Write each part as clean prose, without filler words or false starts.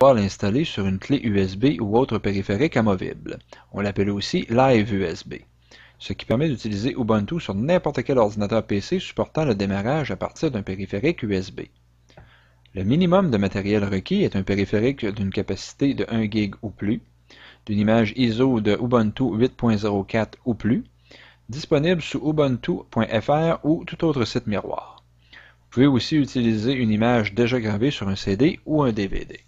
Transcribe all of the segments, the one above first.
pouvoir l'installer sur une clé USB ou autre périphérique amovible. On l'appelle aussi Live USB, ce qui permet d'utiliser Ubuntu sur n'importe quel ordinateur PC supportant le démarrage à partir d'un périphérique USB. Le minimum de matériel requis est un périphérique d'une capacité de 1 GB ou plus, d'une image ISO de Ubuntu 8.04 ou plus, disponible sous ubuntu.fr ou tout autre site miroir. Vous pouvez aussi utiliser une image déjà gravée sur un CD ou un DVD.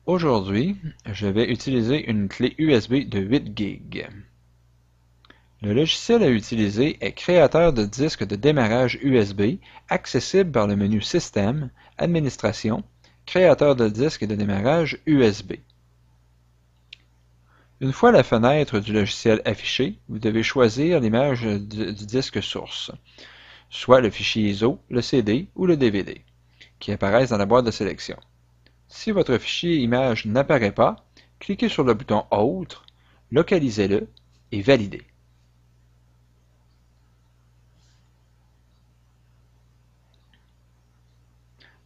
Aujourd'hui, je vais utiliser une clé USB de 8 GB. Le logiciel à utiliser est créateur de disques de démarrage USB, accessible par le menu Système, Administration, Créateur de disques de démarrage USB. Une fois la fenêtre du logiciel affichée, vous devez choisir l'image du disque source, soit le fichier ISO, le CD ou le DVD, qui apparaissent dans la boîte de sélection. Si votre fichier image n'apparaît pas, cliquez sur le bouton Autre, localisez-le et validez.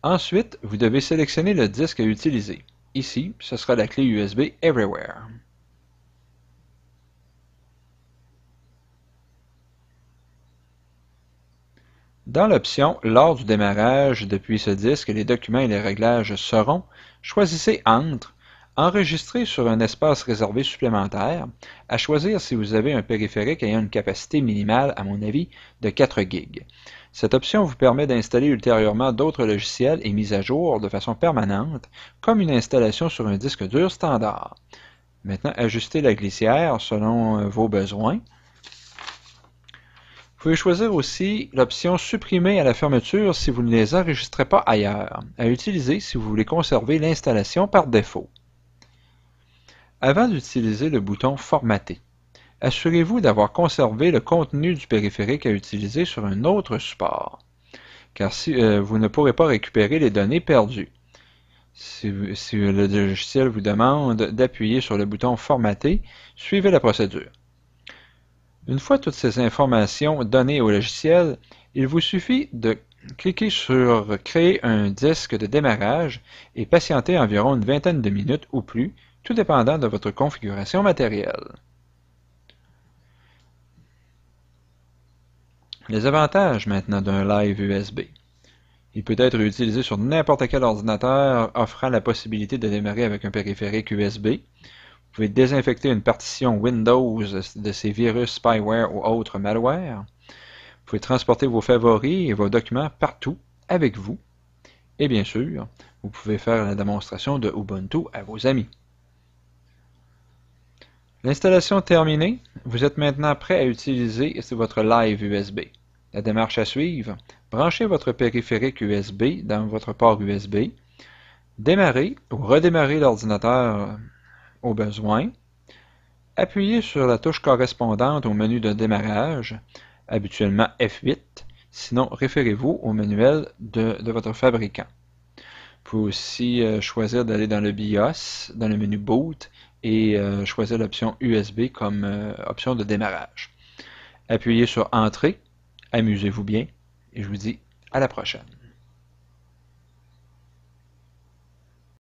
Ensuite, vous devez sélectionner le disque à utiliser. Ici, ce sera la clé USB Everywhere. Dans l'option « Lors du démarrage depuis ce disque, les documents et les réglages seront », choisissez entre « Enregistrer sur un espace réservé supplémentaire », à choisir si vous avez un périphérique ayant une capacité minimale, à mon avis, de 4 GB. Cette option vous permet d'installer ultérieurement d'autres logiciels et mises à jour de façon permanente, comme une installation sur un disque dur standard. Maintenant, ajustez la glissière selon vos besoins. Vous pouvez choisir aussi l'option « Supprimer à la fermeture » si vous ne les enregistrez pas ailleurs, à utiliser si vous voulez conserver l'installation par défaut. Avant d'utiliser le bouton « Formater », assurez-vous d'avoir conservé le contenu du périphérique à utiliser sur un autre support, car vous ne pourrez pas récupérer les données perdues. Si le logiciel vous demande d'appuyer sur le bouton « Formater », suivez la procédure. Une fois toutes ces informations données au logiciel, il vous suffit de cliquer sur « Créer un disque de démarrage » et patienter environ une vingtaine de minutes ou plus, tout dépendant de votre configuration matérielle. Les avantages maintenant d'un Live USB. Il peut être utilisé sur n'importe quel ordinateur offrant la possibilité de démarrer avec un périphérique USB. Vous pouvez désinfecter une partition Windows de ses virus, spyware ou autres malwares. Vous pouvez transporter vos favoris et vos documents partout avec vous. Et bien sûr, vous pouvez faire la démonstration de Ubuntu à vos amis. L'installation terminée, vous êtes maintenant prêt à utiliser votre Live USB. La démarche à suivre, branchez votre périphérique USB dans votre port USB, démarrez ou redémarrez l'ordinateur au besoin, appuyez sur la touche correspondante au menu de démarrage, habituellement F8, sinon référez-vous au manuel de votre fabricant. Vous pouvez aussi choisir d'aller dans le BIOS, dans le menu Boot, et choisir l'option USB comme option de démarrage. Appuyez sur Entrée, amusez-vous bien, et je vous dis à la prochaine.